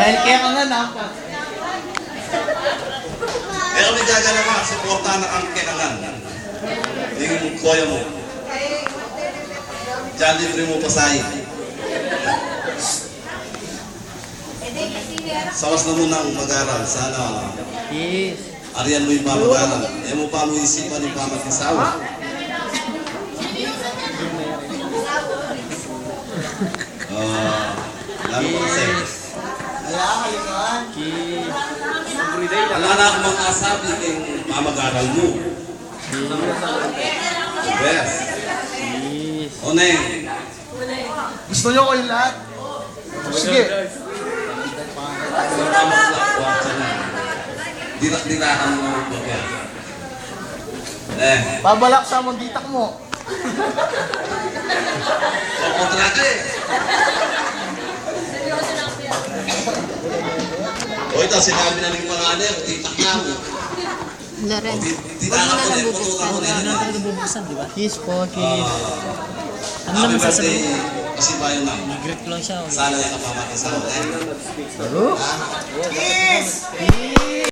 Dahil kaya ka nga nampas. Pero may gagalawa, supportahan na kang kinangan. Yung kuya mo. Diyan libre mo pasahin. Sawas na munang mag-aral. Sana Yes. ariyan mo yung pamag-aral. E mo pa mo isipan yung pamag-isawa. Lalo ko kasi. Wala na akong mga asabi kayong mamag-aral mo. Yes. O Neng. Gusto nyo ko yung lahat? Sige. Di na ang mga bagay. Babalak sa mong ditak mo. Kontra ka eh. O ito, sinabi na ng mga aner, itak na ako. Loren, Di na huwag mo ako na eh, lang puto ka ko bubuksan. na Ano talaga bubuksan, di ba? Kiss po, kiss. Ano Happy naman birthday, sasabihin? kasi bayo na. Nag-greet ko lang siya. Sana yung kapamakin sa akin. Kiss!